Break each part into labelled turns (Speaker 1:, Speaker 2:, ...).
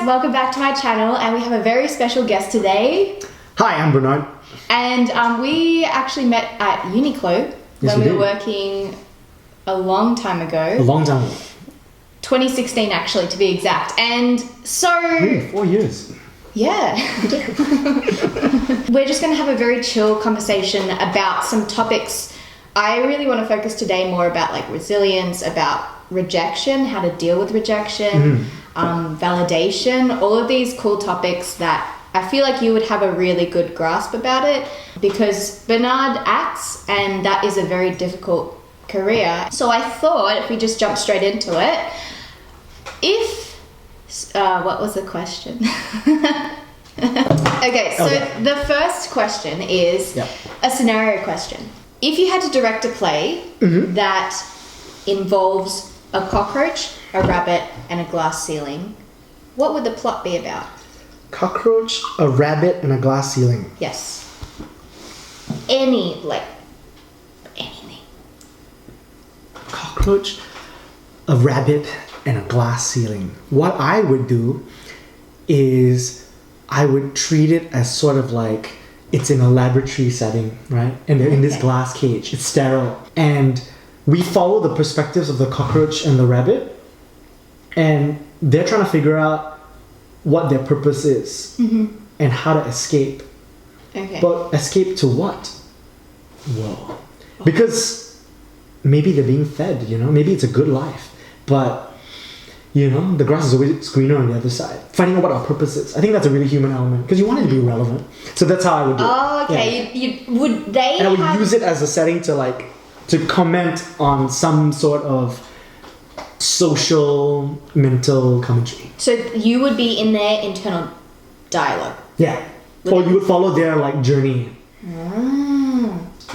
Speaker 1: welcome back to my channel, and we have a very special guest today.
Speaker 2: Hi, I'm Bernard.
Speaker 1: And we actually met at Uniqlo when we were working a long time ago.
Speaker 2: A long time ago.
Speaker 1: 2016 actually, to be exact. And so...
Speaker 2: Really, 4 years.
Speaker 1: Yeah. We're just going to have a very chill conversation about some topics. I really want to focus today more about like resilience, about rejection, how to deal with rejection, validation, all of these cool topics that I feel like you would have a really good grasp about it, because Bernard acts and that is a very difficult career. So I thought if we just jump straight into it, what was the question? Okay, so the first question is a scenario question. If you had to direct a play that involves a cockroach, a rabbit, and a glass ceiling, what would the plot be about?
Speaker 2: Cockroach, a rabbit, and a glass ceiling.
Speaker 1: Yes. Anything.
Speaker 2: Cockroach, a rabbit, and a glass ceiling. What I would do is I would treat it as sort of like it's in a laboratory setting, right? And they're in this glass cage. It's sterile. And we follow the perspectives of the cockroach and the rabbit, and they're trying to figure out what their purpose is and how to escape.
Speaker 1: Okay.
Speaker 2: But escape to what? Whoa. Because maybe they're being fed, maybe it's a good life, but the grass is always greener on the other side. Finding out what our purpose is. I think that's a really human element, because you want it to be relevant. So that's how I would do it.
Speaker 1: Oh, okay.
Speaker 2: Yeah.
Speaker 1: And
Speaker 2: I would use it as a setting to comment on some sort of social mental commentary.
Speaker 1: So you would be in their internal dialogue.
Speaker 2: Yeah. Or you would follow their journey.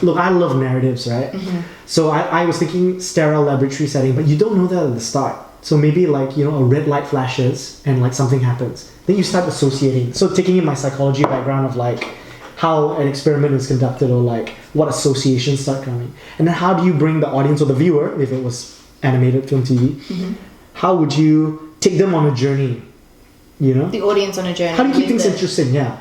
Speaker 2: Look, I love narratives, right? So I was thinking sterile laboratory setting, but you don't know that at the start. So maybe a red light flashes and something happens. Then you start associating. So taking in my psychology background of how an experiment is conducted, or what associations start coming. And then how do you bring the audience or the viewer, if it was animated film TV, how would you take them on a journey?
Speaker 1: The audience on a journey.
Speaker 2: How do you keep things interesting? Yeah.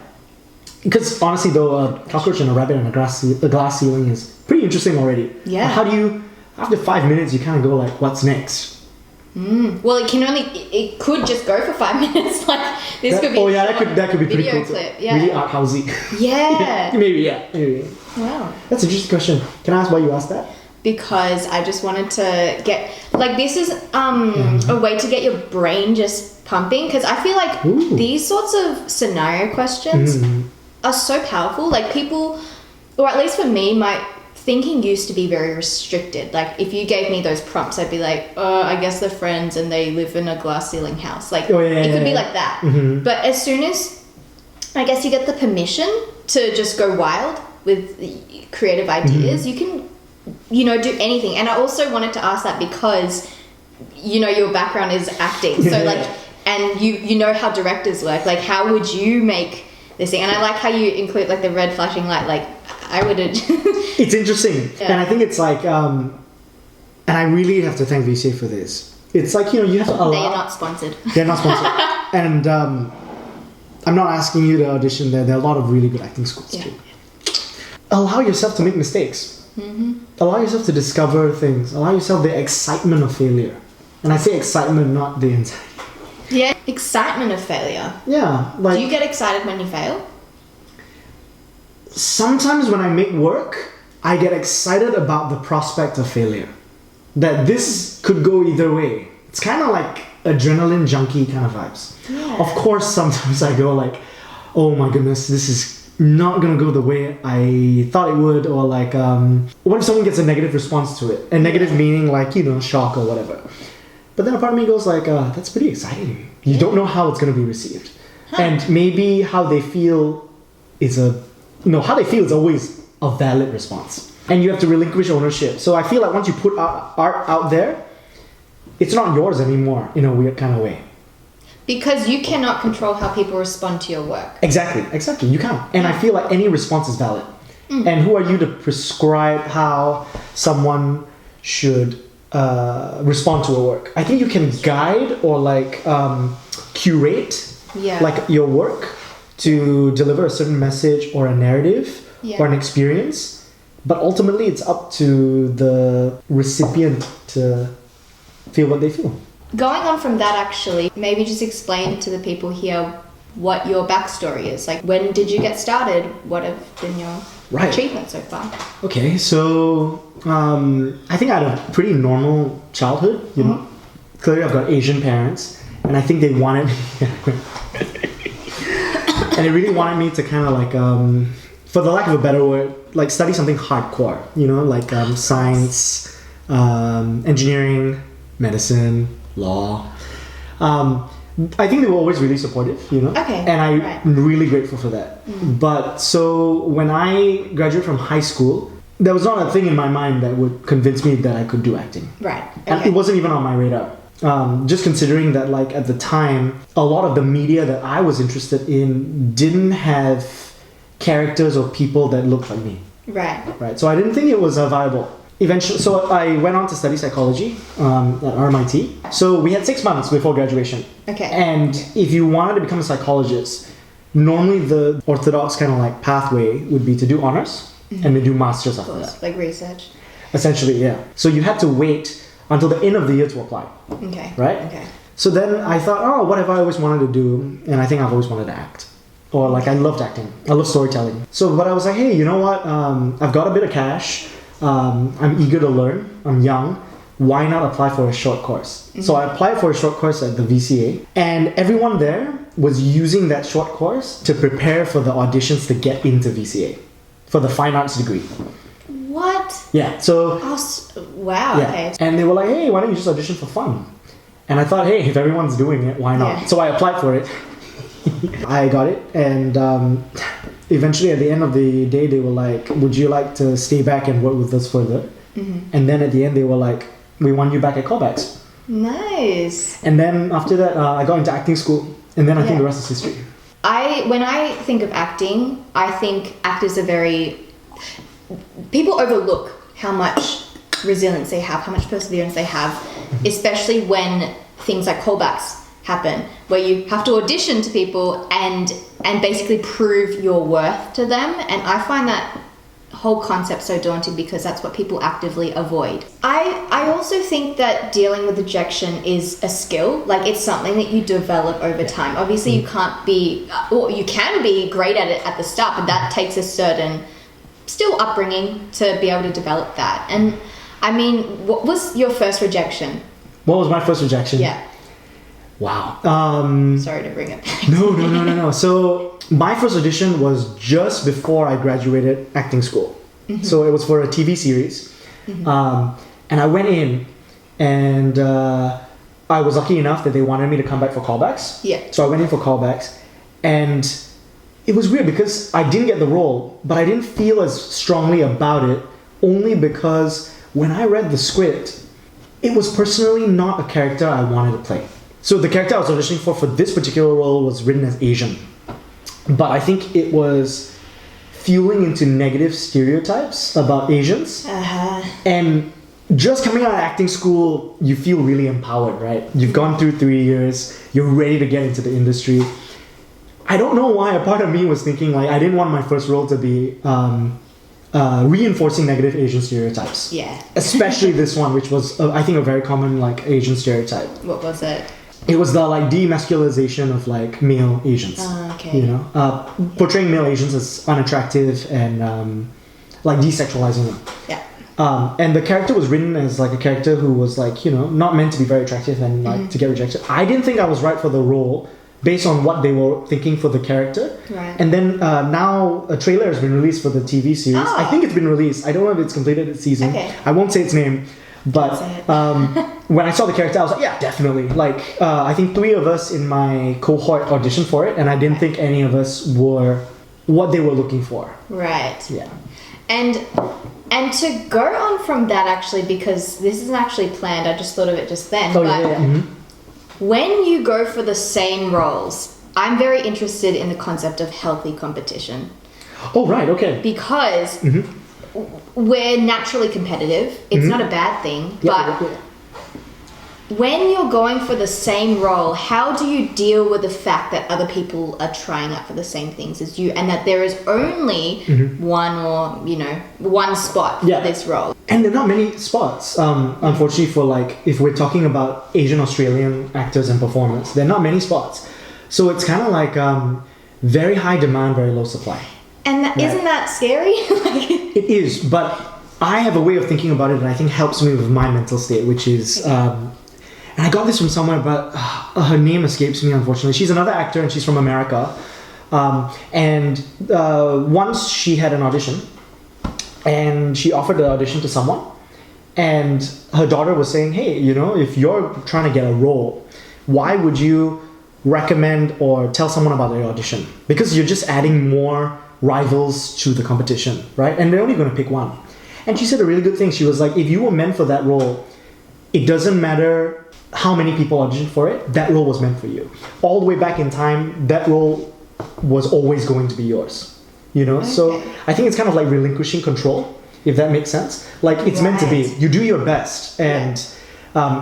Speaker 2: Because honestly though, a cockroach and a rabbit and a glass ceiling is pretty interesting already.
Speaker 1: Yeah.
Speaker 2: But how do you, after 5 minutes, you kind of go what's next?
Speaker 1: Well, it could just go for 5 minutes. This could be.
Speaker 2: Oh yeah, that could be pretty cool.
Speaker 1: Clip. Yeah.
Speaker 2: Really art housey.
Speaker 1: Yeah.
Speaker 2: Maybe.
Speaker 1: Wow.
Speaker 2: That's an interesting question. Can I ask why you asked that?
Speaker 1: Because I just wanted to get this is a way to get your brain just pumping, because I feel like these sorts of scenario questions are so powerful. People, or at least for me, my thinking used to be very restricted. If you gave me those prompts, I'd be like, I guess they're friends and they live in a glass ceiling house. It could be like that. But as soon as I guess you get the permission to just go wild with creative ideas, you can do anything. And I also wanted to ask that because your background is acting, so and you know how directors work. How would you make this thing? And I like how you include the red flashing light. I would have.
Speaker 2: It's interesting. And I think it's and I really have to thank VCA for this. It's you have to allow.
Speaker 1: They are not sponsored.
Speaker 2: They're not sponsored. And I'm not asking you to audition there. There are a lot of really good acting schools too. Allow yourself to make mistakes. Allow yourself to discover things. Allow yourself the excitement of failure. And I say excitement, not the anxiety.
Speaker 1: Yeah, excitement of failure.
Speaker 2: Yeah,
Speaker 1: do you get excited when you fail?
Speaker 2: Sometimes when I make work, I get excited about the prospect of failure. That this could go either way. It's kind of like adrenaline junkie kind of vibes.
Speaker 1: Yeah.
Speaker 2: Of course, sometimes I go oh my goodness, this is not gonna go the way I thought it would, or what if someone gets a negative response to it? A negative meaning shock or whatever. But then a part of me goes that's pretty exciting. You don't know how it's gonna be received. And maybe how they feel is always a valid response. And you have to relinquish ownership. So I feel once you put art out there, it's not yours anymore in a weird kind of way.
Speaker 1: Because you cannot control how people respond to your work.
Speaker 2: Exactly. You can't. And I feel any response is valid. And who are you to prescribe how someone should respond to a work? I think you can guide or curate
Speaker 1: Yeah.
Speaker 2: Like your work to deliver a certain message or a narrative or an experience, but ultimately it's up to the recipient to feel what they feel.
Speaker 1: Going on from that, actually, maybe just explain to the people here what your backstory is. Like, when did you get started? What have been your achievements so far?
Speaker 2: Okay, so I think I had a pretty normal childhood, you know. Clearly I've got Asian parents, and I think they wanted me and they really wanted me to kind of like, for the lack of a better word, like study something hardcore, you know, like science, engineering, medicine, law. I think they were always really supportive, you know?
Speaker 1: Okay.
Speaker 2: And I'm really grateful for that. But so when I graduated from high school, there was not a thing in my mind that would convince me that I could do acting.
Speaker 1: Right. Okay.
Speaker 2: And it wasn't even on my radar. Just considering that, like, at the time, a lot of the media that I was interested in didn't have characters or people that looked like me. Right. So I didn't think it was viable. Eventually, so I went on to study psychology at RMIT. So we had 6 months before graduation.
Speaker 1: Okay.
Speaker 2: And if you wanted to become a psychologist, normally the orthodox kind of like pathway would be to do honors and then do masters after that.
Speaker 1: Like research.
Speaker 2: Essentially, yeah. So you had to wait until the end of the year to apply.
Speaker 1: Okay.
Speaker 2: Right?
Speaker 1: Okay.
Speaker 2: So then I thought, oh, what have I always wanted to do? And I think I've always wanted to act. Or like I loved acting. I love storytelling. So, but I was like, hey, you know what? I've got a bit of cash. I'm eager to learn. I'm young. Why not apply for a short course? So I applied for a short course at the VCA, and everyone there was using that short course to prepare for the auditions to get into VCA for the fine arts degree.
Speaker 1: What?
Speaker 2: Yeah. So.
Speaker 1: Wow.
Speaker 2: Yeah.
Speaker 1: Okay.
Speaker 2: And they were like, hey, why don't you just audition for fun? And I thought, hey, if everyone's doing it, why not?
Speaker 1: Yeah.
Speaker 2: So I applied for it. I got it, and eventually at the end of the day they were like, would you like to stay back and work with us further? And then at the end they were like, we want you back at callbacks.
Speaker 1: Nice.
Speaker 2: And then after that I got into acting school, and then I think the rest is history.
Speaker 1: When I think of acting, I think actors are people overlook how much resilience they have, how much perseverance they have, especially when things like callbacks happen, where you have to audition to people and basically prove your worth to them. And I find that whole concept so daunting because that's what people actively avoid. I also think that dealing with rejection is a skill. Like, it's something that you develop over time. Obviously you can't be, or you can be great at it at the start, but that takes a certain still upbringing to be able to develop that. And I mean, what was your first rejection?
Speaker 2: What was my first rejection?
Speaker 1: Yeah.
Speaker 2: Wow.
Speaker 1: Sorry to bring it back.
Speaker 2: No. So my first audition was just before I graduated acting school. So it was for a TV series. And I went in, and I was lucky enough that they wanted me to come back for callbacks.
Speaker 1: Yeah.
Speaker 2: So I went in for callbacks, and it was weird because I didn't get the role, but I didn't feel as strongly about it, only because when I read the script, it was personally not a character I wanted to play. So the character I was auditioning for this particular role was written as Asian. But I think it was fueling into negative stereotypes about Asians. And just coming out of acting school, you feel really empowered, right? You've gone through 3 years, you're ready to get into the industry. I don't know why a part of me was thinking, like, I didn't want my first role to be reinforcing negative Asian stereotypes.
Speaker 1: Yeah.
Speaker 2: Especially this one, which was, I think, a very common, like, Asian stereotype.
Speaker 1: What was it?
Speaker 2: It was the, like, demasculization of, like, male Asians.
Speaker 1: Okay.
Speaker 2: You know? Portraying male Asians as unattractive and, like, desexualizing them.
Speaker 1: Yeah.
Speaker 2: And the character was written as, like, a character who was, like, you know, not meant to be very attractive and, like, to get rejected. I didn't think I was right for the role based on what they were thinking for the character.
Speaker 1: Right.
Speaker 2: And then now a trailer has been released for the TV series.
Speaker 1: Oh.
Speaker 2: I think it's been released. I don't know if it's completed its season.
Speaker 1: Okay.
Speaker 2: I won't say its name. But when I saw the character, I was like, yeah, definitely. Like, I think 3 of us in my cohort auditioned for it, and I didn't think any of us were what they were looking for.
Speaker 1: Right.
Speaker 2: Yeah.
Speaker 1: And to go on from that, actually, because this isn't actually planned, I just thought of it just then.
Speaker 2: Oh,
Speaker 1: but
Speaker 2: yeah.
Speaker 1: when you go for the same roles, I'm very interested in the concept of healthy competition.
Speaker 2: Oh, right, okay.
Speaker 1: Because we're naturally competitive. It's not a bad thing, but when you're going for the same role, how do you deal with the fact that other people are trying out for the same things as you, and that there is only one or, you know, one spot for this role?
Speaker 2: And there are not many spots, unfortunately, for like, if we're talking about Asian Australian actors and performers, there are not many spots. So it's kind of like very high demand, very low supply.
Speaker 1: And isn't that scary?
Speaker 2: It is, but I have a way of thinking about it that I think helps me with my mental state, which is, and I got this from somewhere, but her name escapes me, unfortunately. She's another actor and she's from America. And once she had an audition and she offered the audition to someone, and her daughter was saying, hey, you know, if you're trying to get a role, why would you recommend or tell someone about their audition? Because you're just adding more rivals to the competition, right? And they're only going to pick one. And she said a really good thing. She was like, if you were meant for that role, it doesn't matter how many people auditioned for it, that role was meant for you. All the way back in time, that role was always going to be yours. You know? Okay. So I think it's kind of like relinquishing control, if that makes sense. Like, it's meant to be. You do your best, and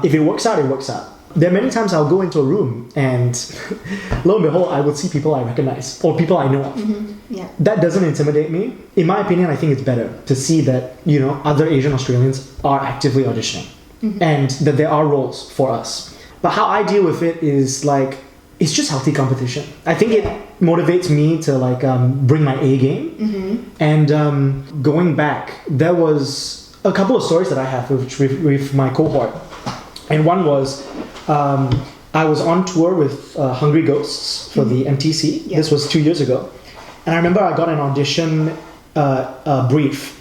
Speaker 2: if it works out, it works out. There are many times I'll go into a room and lo and behold, I will see people I recognize or people I know of. That doesn't intimidate me. In my opinion, I think it's better to see that, you know, other Asian Australians are actively auditioning and that there are roles for us. But how I deal with it is like, it's just healthy competition. I think it motivates me to like bring my A game. And going back, there was a couple of stories that I have with my cohort. And one was, I was on tour with Hungry Ghosts for the MTC. This was 2 years ago. And I remember I got an audition brief.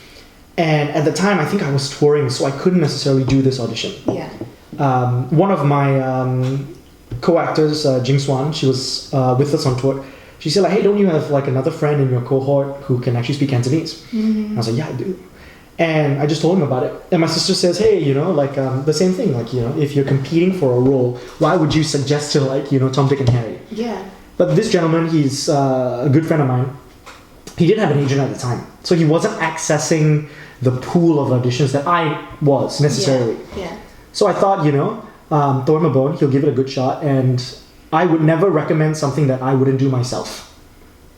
Speaker 2: And at the time, I think I was touring, so I couldn't necessarily do this audition. One of my co-actors, Jing Swan, she was with us on tour. She said, like, hey, don't you have like another friend in your cohort who can actually speak Cantonese? And I was like, yeah, I do. And I just told him about it. And my sister says, hey, you know, like the same thing. Like, you know, if you're competing for a role, why would you suggest to like, you know, Tom, Dick and Harry? But this gentleman, he's a good friend of mine. He didn't have an agent at the time. So he wasn't accessing the pool of auditions that I was necessarily. So I thought, you know, throw him a bone. He'll give it a good shot. And I would never recommend something that I wouldn't do myself.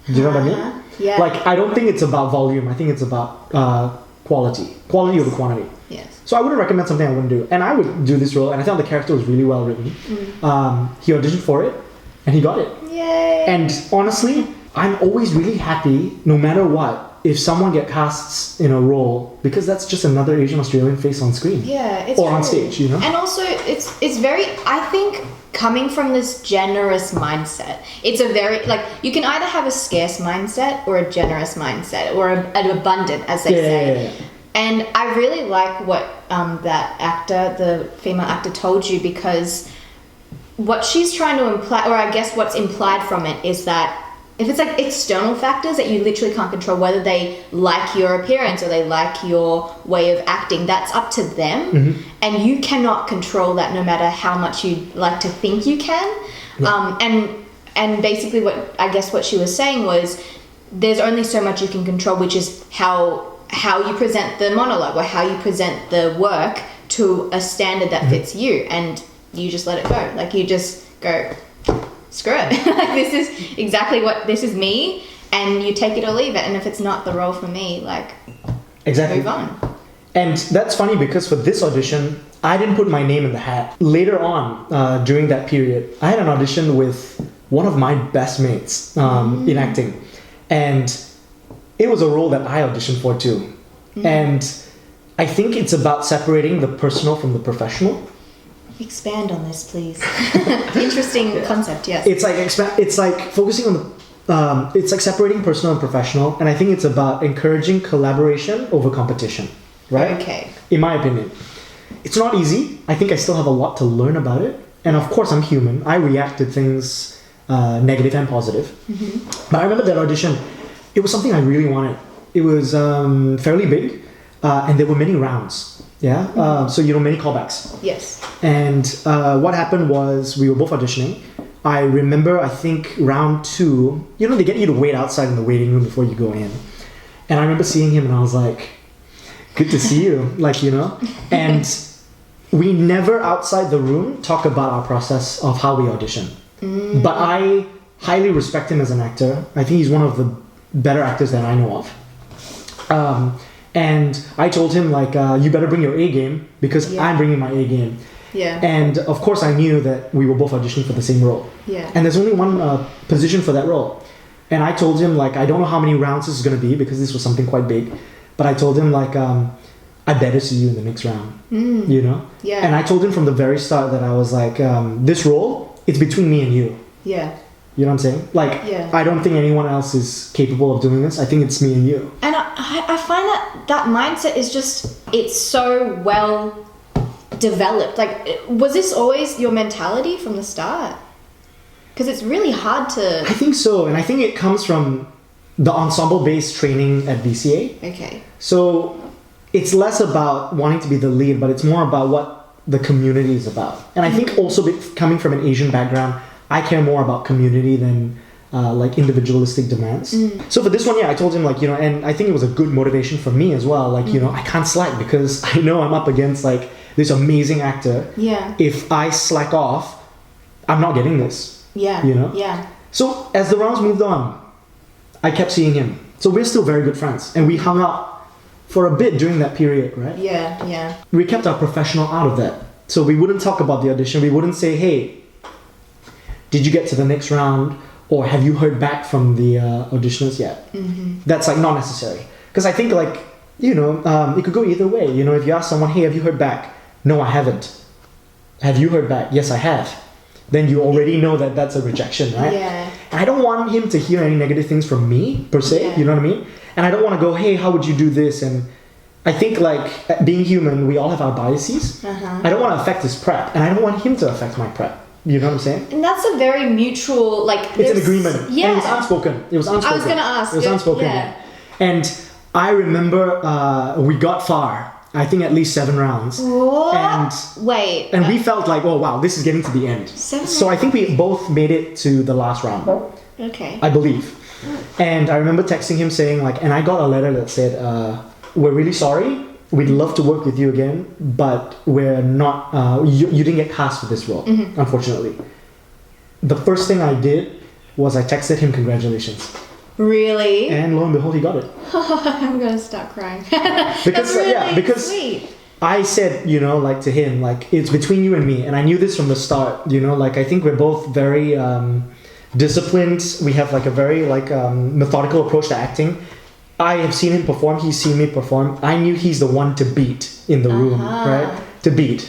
Speaker 2: Do you know what I mean? Like, I don't think it's about volume. I think it's about quality over quantity. So I wouldn't recommend something I wouldn't do. And I would do this role, and I thought the character was really well written. He auditioned for it, and he got it. And honestly, I'm always really happy, no matter what, if someone gets cast in a role, because that's just another Asian Australian face on screen.
Speaker 1: It's
Speaker 2: or
Speaker 1: true.
Speaker 2: on stage, you know?
Speaker 1: And also, it's very, I think, coming from this generous mindset, it's a very, like, you can either have a scarce mindset or a generous mindset, or an abundant, as they say. And I really like what that actor, the female actor, told you, because what she's trying to imply, or I guess what's implied from it, is that if it's like external factors that you literally can't control, whether they like your appearance or they like your way of acting, that's up to them. And you cannot control that, no matter how much you like to think you can. And basically what she was saying was, there's only so much you can control, which is how you present the monologue or how you present the work to a standard that fits you, and you just let it go. Like, you just go, screw it. Like, this is exactly what, this is me, and you take it or leave it. And if it's not the role for me, like, move on.
Speaker 2: And that's funny, because for this audition, I didn't put my name in the hat. Later on, during that period, I had an audition with one of my best mates in acting. And it was a role that I auditioned for too. And I think it's about separating the personal from the professional.
Speaker 1: Expand on this, please. Interesting concept, yes.
Speaker 2: It's like focusing on the, it's like separating personal and professional, and I think it's about encouraging collaboration over competition, right?
Speaker 1: Okay.
Speaker 2: In my opinion. It's not easy. I think I still have a lot to learn about it. And of course, I'm human. I react to things negative and positive. But I remember that audition, it was something I really wanted. It was fairly big, and there were many rounds. So, you know, many callbacks.
Speaker 1: Yes.
Speaker 2: And what happened was, we were both auditioning. I remember, I think round 2, you know, they get you to wait outside in the waiting room before you go in. And I remember seeing him, and I was like, good to see you, like, you know. And we never outside the room talk about our process of how we audition. But I highly respect him as an actor. I think he's one of the better actors that I know of. And I told him like, you better bring your A game because I'm bringing my A game.
Speaker 1: Yeah.
Speaker 2: And of course I knew that we were both auditioning for the same role.
Speaker 1: Yeah.
Speaker 2: And there's only one position for that role. And I told him like, I don't know how many rounds this is going to be because this was something quite big. But I told him like, I better see you in the next round. You know?
Speaker 1: Yeah.
Speaker 2: And I told him from the very start that I was like, this role, it's between me and you.
Speaker 1: Yeah.
Speaker 2: You know what I'm saying? Like, I don't think anyone else is capable of doing this. I think it's me and you.
Speaker 1: And I find that mindset is just, it's so well developed. Like, was this always your mentality from the start? Because it's really hard to...
Speaker 2: I think so. And I think it comes from the ensemble-based training at BCA.
Speaker 1: Okay.
Speaker 2: So it's less about wanting to be the lead, but it's more about what the community is about. And I think also coming from an Asian background, I care more about community than like individualistic demands. So for this one, I told him like, you know, and I think it was a good motivation for me as well. Like, you know, I can't slack because I know I'm up against like this amazing actor.
Speaker 1: Yeah.
Speaker 2: If I slack off, I'm not getting this.
Speaker 1: Yeah.
Speaker 2: You know?
Speaker 1: Yeah.
Speaker 2: So as the rounds moved on, I kept seeing him. So we're still very good friends. And we hung out for a bit during that period, right?
Speaker 1: Yeah, yeah.
Speaker 2: We kept our professional out of that. So we wouldn't talk about the audition. We wouldn't say, hey, did you get to the next round? Or have you heard back from the auditioners yet? That's like not necessary. Because I think like, you know, it could go either way. You know, if you ask someone, hey, have you heard back? No, I haven't. Have you heard back? Yes, I have. Then you already know that that's a rejection, right?
Speaker 1: Yeah.
Speaker 2: And I don't want him to hear any negative things from me, per se. You know what I mean? And I don't want to go, hey, how would you do this? And I think like being human, we all have our biases. I don't want to affect his prep. And I don't want him to affect my prep. You know what I'm saying?
Speaker 1: And that's a very mutual, like...
Speaker 2: It's an agreement.
Speaker 1: Yeah.
Speaker 2: And it was unspoken. It was unspoken.
Speaker 1: I was going to ask.
Speaker 2: It was unspoken.
Speaker 1: Yeah.
Speaker 2: And I remember we got far. I think at least 7 rounds.
Speaker 1: What?
Speaker 2: And,
Speaker 1: wait.
Speaker 2: And we felt like, oh wow, this is getting to the end.
Speaker 1: 7
Speaker 2: So I think we both made it to the last round.
Speaker 1: Okay.
Speaker 2: I believe. And I remember texting him saying like, and I got a letter that said, we're really sorry. We'd love to work with you again, but we're not, you didn't get cast for this role, unfortunately. The first thing I did was I texted him congratulations.
Speaker 1: Really?
Speaker 2: And lo and behold, he got it.
Speaker 1: I'm going to start crying.
Speaker 2: Because,
Speaker 1: That's really
Speaker 2: because
Speaker 1: sweet.
Speaker 2: I said, you know, like to him, like it's between you and me. And I knew this from the start, you know, like I think we're both very disciplined. We have like a very like methodical approach to acting. I have seen him perform. He's seen me perform. I knew he's the one to beat in the room, right? To beat.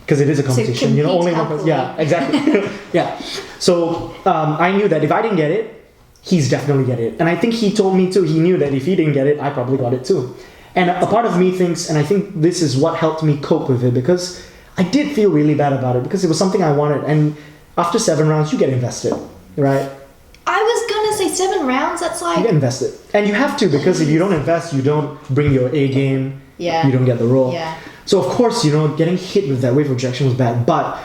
Speaker 2: Because it is a competition. You know, only one person. Yeah, exactly. Yeah. So I knew that if I didn't get it, he's definitely get it. And I think he told me too, he knew that if he didn't get it, I probably got it too. And a part of me thinks, and I think this is what helped me cope with it, because I did feel really bad about it because it was something I wanted. And after 7 rounds, you get invested, right?
Speaker 1: I was gonna say 7 rounds, that's like...
Speaker 2: You get invested. And you have to, because if you don't invest, you don't bring your A game, you don't get the role.
Speaker 1: Yeah.
Speaker 2: So of course, you know, getting hit with that wave of rejection was bad. But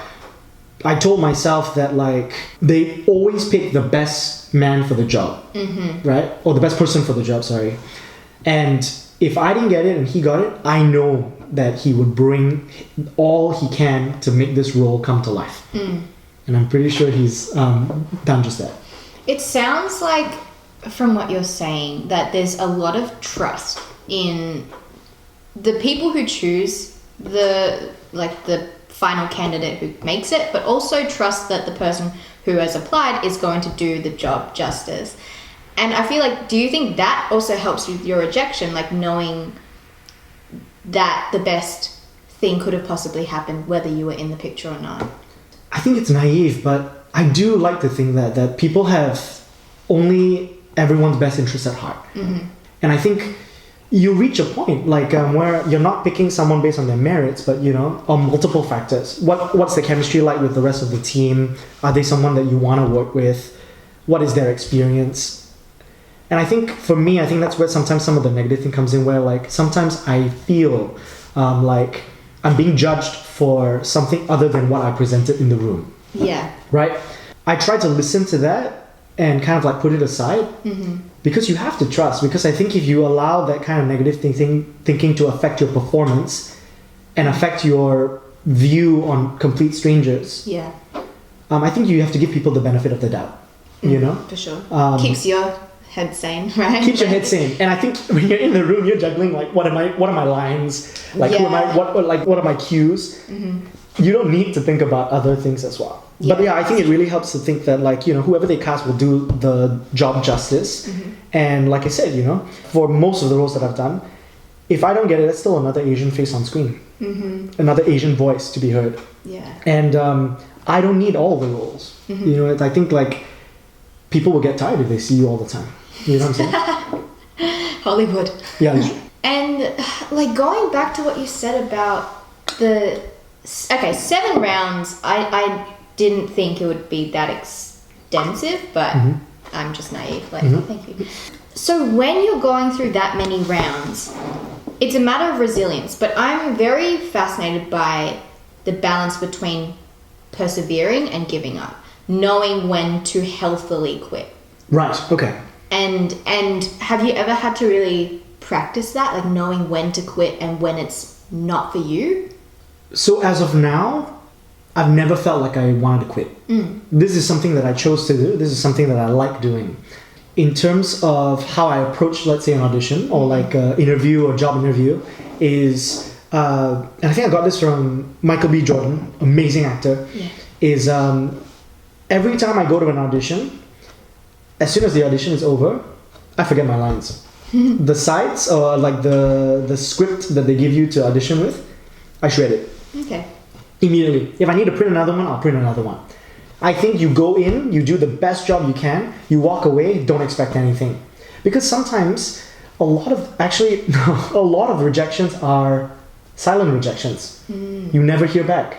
Speaker 2: I told myself that like, they always pick the best man for the job, right? Or the best person for the job, sorry. And if I didn't get it and he got it, I know that he would bring all he can to make this role come to life. And I'm pretty sure he's done just that.
Speaker 1: It sounds like, from what you're saying, that there's a lot of trust in the people who choose the final candidate who makes it, but also trust that the person who has applied is going to do the job justice. And I feel like, do you think that also helps with your rejection, like knowing that the best thing could have possibly happened whether you were in the picture or not?
Speaker 2: I think it's naive, but I do like to think that people have only everyone's best interest at heart. And I think you reach a point like where you're not picking someone based on their merits, but you know, on multiple factors. What's the chemistry like with the rest of the team? Are they someone that you want to work with? What is their experience? And I think for me, I think that's where sometimes some of the negative thing comes in, where like sometimes I feel like I'm being judged for something other than what I presented in the room.
Speaker 1: Yeah.
Speaker 2: Right? I try to listen to that and kind of like put it aside, because you have to trust. Because I think if you allow that kind of negative thinking to affect your performance and affect your view on complete strangers,
Speaker 1: Yeah.
Speaker 2: I think you have to give people the benefit of the doubt. You know,
Speaker 1: For sure. Keeps your head sane, right?
Speaker 2: keeps your head sane. And I think when you're in the room, you're juggling like, what are my lines? Like, who am I? What are my cues? You don't need to think about other things as well. But yeah, I think it really helps to think that, like, you know, whoever they cast will do the job justice. And like I said, you know, for most of the roles that I've done, if I don't get it, that's still another Asian face on screen. Another Asian voice to be heard.
Speaker 1: Yeah.
Speaker 2: And I don't need all the roles. You know, I think like people will get tired if they see you all the time. You know what I'm saying?
Speaker 1: Hollywood.
Speaker 2: Yeah.
Speaker 1: And like going back to what you said about the 7 rounds, I didn't think it would be that extensive, but I'm just naive. Like, thank you. So when you're going through that many rounds, it's a matter of resilience, but I'm very fascinated by the balance between persevering and giving up, knowing when to healthily quit.
Speaker 2: Right. Okay.
Speaker 1: And have you ever had to really practice that, like knowing when to quit and when it's not for you?
Speaker 2: So as of now, I've never felt like I wanted to quit. This is something that I chose to do. This is something that I like doing. In terms of how I approach, let's say, an audition or like an interview or job interview is, and I think I got this from Michael B. Jordan, amazing actor, is every time I go to an audition, as soon as the audition is over, I forget my lines. The sides or like the script that they give you to audition with, I shred it.
Speaker 1: Okay.
Speaker 2: Immediately. If I need to print another one, I'll print another one. I think you go in, you do the best job you can, you walk away, don't expect anything. Because sometimes a lot of rejections are silent rejections. You never hear back.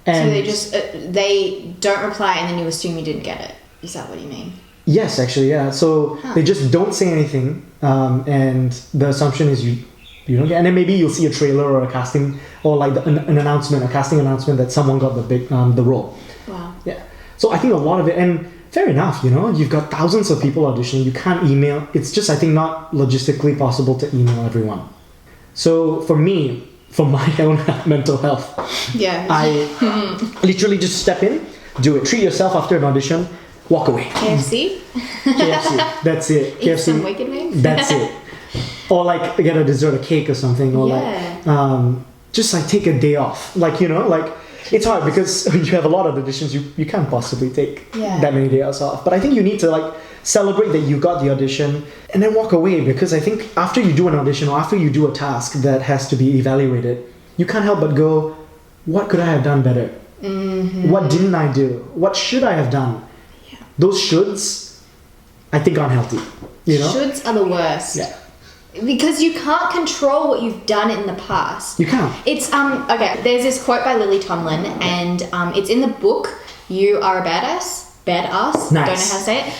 Speaker 2: And
Speaker 1: so they just, they don't reply and then you assume you didn't get it. Is that what you mean?
Speaker 2: Yes, actually, yeah. So they just don't say anything, and the assumption is you don't get. And then maybe you'll see a trailer or a casting or like an announcement, a casting announcement that someone got the role.
Speaker 1: Wow.
Speaker 2: Yeah. So I think a lot of it, and fair enough, you know, you've got thousands of people auditioning. You can't email. It's just, I think, not logistically possible to email everyone. So for me, for my own mental health, I literally just step in, do it. Treat yourself after an audition. Walk away.
Speaker 1: KFC?
Speaker 2: KFC. That's it.
Speaker 1: Eat
Speaker 2: KFC.
Speaker 1: some wicked wings?
Speaker 2: That's it. Or like get a dessert, a cake or something. Or like just like take a day off. Like, you know, like it's hard because you have a lot of auditions. You can't possibly take that many days off. But I think you need to like celebrate that you got the audition and then walk away, because I think after you do an audition or after you do a task that has to be evaluated, you can't help but go, what could I have done better? What didn't I do? What should I have done? Those shoulds, I think, aren't healthy. You know?
Speaker 1: Shoulds are the worst.
Speaker 2: Yeah.
Speaker 1: Because you can't control what you've done in the past.
Speaker 2: You can't.
Speaker 1: It's, okay, there's this quote by Lily Tomlin, and it's in the book, You Are a Badass. Badass.
Speaker 2: Nice.
Speaker 1: Don't know how to say it.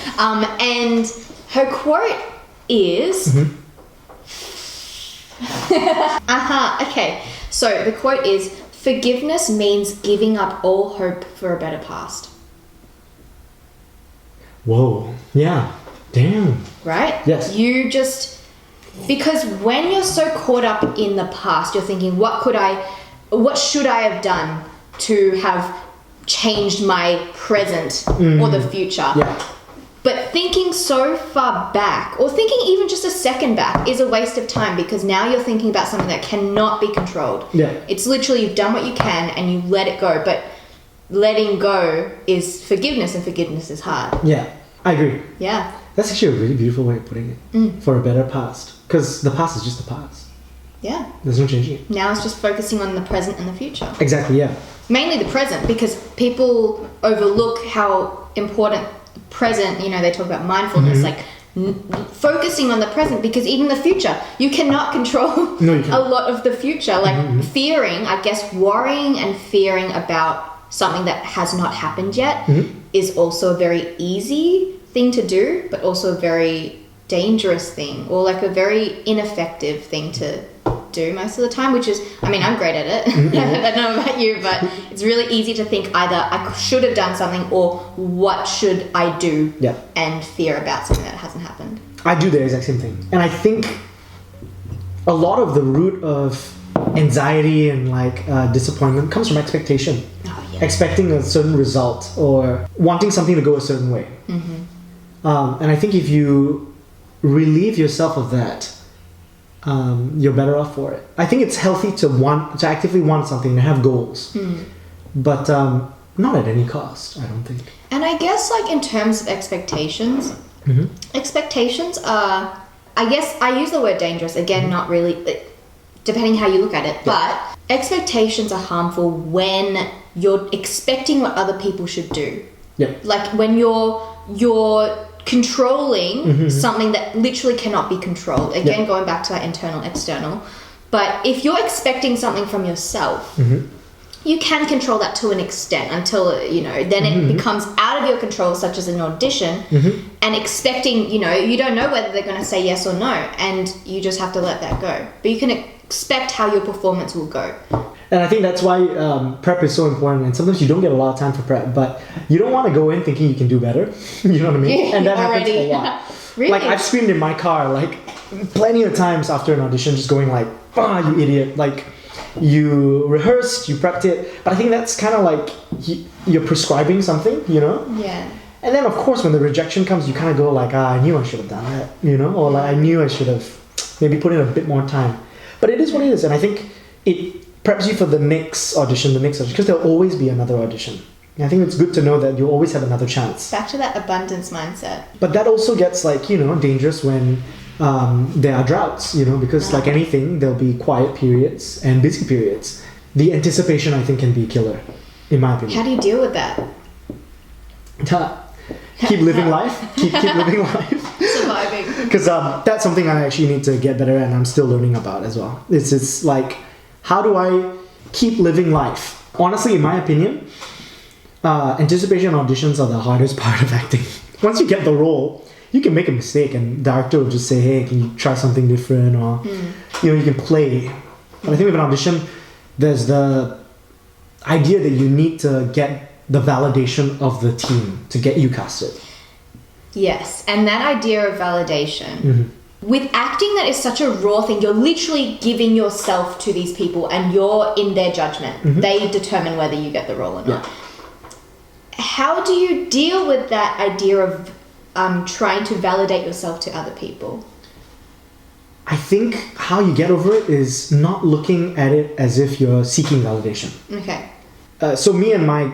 Speaker 1: And her quote is... okay. So the quote is, forgiveness means giving up all hope for a better past.
Speaker 2: Whoa. Yeah. Damn.
Speaker 1: Right?
Speaker 2: Yes.
Speaker 1: You just... Because when you're so caught up in the past, you're thinking, what should I have done to have changed my present or the future?
Speaker 2: Yeah.
Speaker 1: But thinking so far back, or thinking even just a second back, is a waste of time, because now you're thinking about something that cannot be controlled.
Speaker 2: Yeah.
Speaker 1: It's literally, you've done what you can and you let it go. But letting go is forgiveness, and forgiveness is hard.
Speaker 2: Yeah. I agree.
Speaker 1: Yeah.
Speaker 2: That's actually a really beautiful way of putting it. For a better past. Because the past is just the past.
Speaker 1: Yeah.
Speaker 2: There's no changing it.
Speaker 1: Now it's just focusing on the present and the future.
Speaker 2: Exactly, yeah.
Speaker 1: Mainly the present, because people overlook how important the present, you know, they talk about mindfulness, like focusing on the present, because even the future, you cannot control
Speaker 2: No, you can't.
Speaker 1: a lot of the future. Like fearing, I guess, worrying and fearing about something that has not happened yet is also a very easy thing to do, but also a very dangerous thing, or like a very ineffective thing to do most of the time, which is, I mean, I'm great at it. I don't know about you, but it's really easy to think either I should have done something or what should I do, and fear about something that hasn't happened.
Speaker 2: I do the exact same thing. And I think a lot of the root of anxiety and like disappointment comes from expectation.
Speaker 1: Oh, yeah.
Speaker 2: Expecting a certain result or wanting something to go a certain way. And I think if you relieve yourself of that, you're better off for it. I think it's healthy to actively want something and have goals, but not at any cost, I don't think.
Speaker 1: And I guess like in terms of expectations, expectations are, I guess I use the word dangerous, again, not really, depending how you look at it, but expectations are harmful when you're expecting what other people should do. Like when you're controlling something that literally cannot be controlled. Again, going back to that internal, external. But if you're expecting something from yourself, you can control that to an extent until, then it becomes out of your control, such as an audition, and expecting, you don't know whether they're going to say yes or no, and you just have to let that go. But you can expect how your performance will go.
Speaker 2: And I think that's why prep is so important. And sometimes you don't get a lot of time for prep, but you don't want to go in thinking you can do better. You know what I mean? And that happens a lot.
Speaker 1: Really?
Speaker 2: Like I've screamed in my car like plenty of times after an audition, just going like, you idiot. Like you rehearsed, you prepped it. But I think that's kind of like you're prescribing something,
Speaker 1: Yeah.
Speaker 2: And then of course when the rejection comes, you kind of go like, I knew I should have done that, or like I knew I should have maybe put in a bit more time. But it is what it is. And I think it preps you for the next audition, because there'll always be another audition. And I think it's good to know that you'll always have another chance.
Speaker 1: Back to that abundance mindset.
Speaker 2: But that also gets like, dangerous when there are droughts, because like anything, there'll be quiet periods and busy periods. The anticipation, I think, can be a killer, in my opinion.
Speaker 1: How do you deal with that?
Speaker 2: Keep living life. Keep living life.
Speaker 1: Surviving.
Speaker 2: Because that's something I actually need to get better at and I'm still learning about as well. It's like, how do I keep living life? Honestly, in my opinion, anticipation auditions are the hardest part of acting. Once you get the role, you can make a mistake and the director will just say, hey, can you try something different? Or, you can play. But I think with an audition, there's the idea that you need to get the validation of the team to get you casted.
Speaker 1: Yes, and that idea of validation... With acting, that is such a raw thing. You're literally giving yourself to these people and you're in their judgment. They determine whether you get the role or not. How do you deal with that idea of trying to validate yourself to other people?
Speaker 2: I think how you get over it is not looking at it as if you're seeking validation.
Speaker 1: Okay.
Speaker 2: So me and my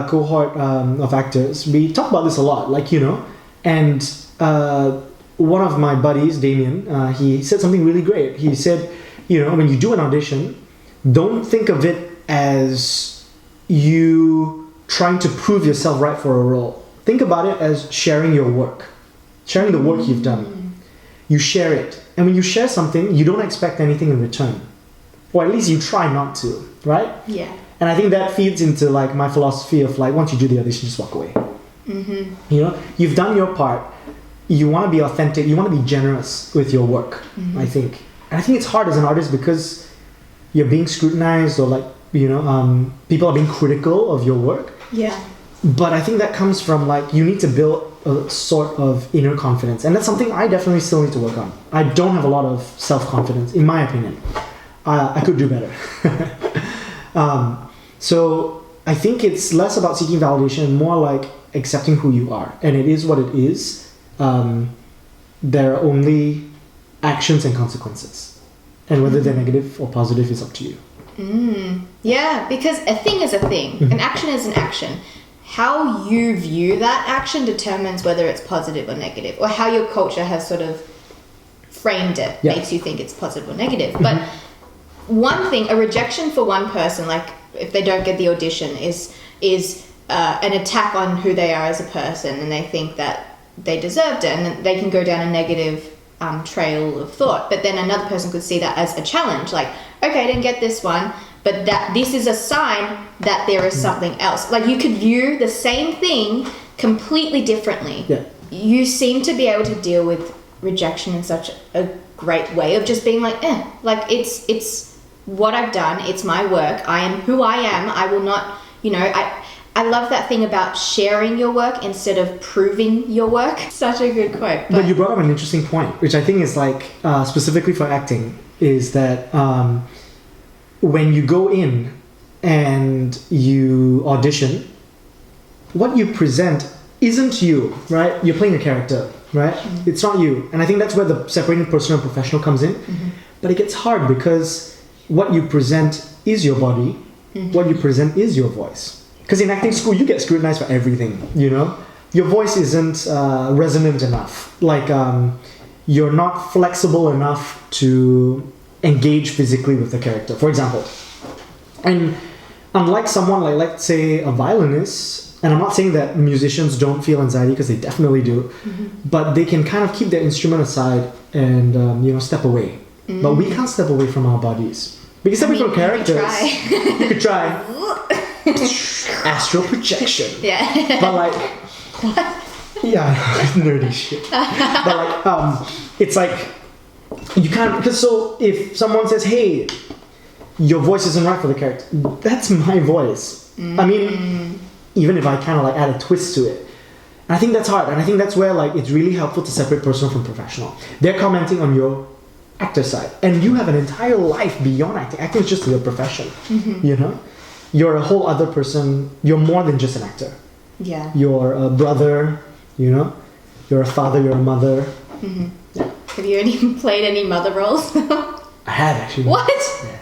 Speaker 2: cohort of actors, we talk about this a lot, and one of my buddies, Damien, he said something really great. He said, when you do an audition, don't think of it as you trying to prove yourself right for a role. Think about it as sharing your work, sharing the work you've done. You share it. And when you share something, you don't expect anything in return. Or at least you try not to, right?
Speaker 1: Yeah.
Speaker 2: And I think that feeds into like my philosophy of like, once you do the audition, just walk away. You've done your part. You want to be authentic. You want to be generous with your work, I think. And I think it's hard as an artist because you're being scrutinized or like, people are being critical of your work.
Speaker 1: Yeah.
Speaker 2: But I think that comes from like, you need to build a sort of inner confidence. And that's something I definitely still need to work on. I don't have a lot of self-confidence, in my opinion. I could do better. So I think it's less about seeking validation and more like accepting who you are. And it is what it is. There are only actions and consequences. And whether they're negative or positive is up to you.
Speaker 1: Yeah, because a thing is a thing. An action is an action. How you view that action determines whether it's positive or negative, or how your culture has sort of framed it makes you think it's positive or negative. But one thing, a rejection for one person, like if they don't get the audition, is an attack on who they are as a person, and they think that they deserved it, and then they can go down a negative trail of thought. But then another person could see that as a challenge, like, okay, I didn't get this one, but that this is a sign that there is something else. Like, you could view the same thing completely differently. You seem to be able to deal with rejection in such a great way of just being like, like it's what I've done, it's my work, I am who I am, I will not, I love that thing about sharing your work instead of proving your work. Such a good quote.
Speaker 2: But you brought up an interesting point, which I think is like, specifically for acting, is that when you go in and you audition, what you present isn't you, right? You're playing a character, right? It's not you. And I think that's where the separating personal and professional comes in. But it gets hard because what you present is your body, what you present is your voice. Because in acting school, you get scrutinized for everything, you know? Your voice isn't resonant enough. Like, you're not flexible enough to engage physically with the character, for example. And unlike someone like, let's say, a violinist, and I'm not saying that musicians don't feel anxiety, because they definitely do, but they can kind of keep their instrument aside and, step away. But we can't step away from our bodies. We can step away from characters. You could try. Astral projection.
Speaker 1: Yeah.
Speaker 2: But like... What? Yeah, nerdy shit. But like, it's like, you can't... Because so, if someone says, hey, your voice isn't right for the character, that's my voice. I mean... Even if I kind of like add a twist to it. And I think that's hard. And I think that's where like it's really helpful to separate personal from professional. They're commenting on your actor side. And you have an entire life beyond acting. Acting is just your profession. You know? You're a whole other person. You're more than just an actor.
Speaker 1: Yeah.
Speaker 2: You're a brother, you know? You're a father, you're a mother. Yeah.
Speaker 1: Have you played any mother roles?
Speaker 2: I had actually.
Speaker 1: What?
Speaker 2: Yeah.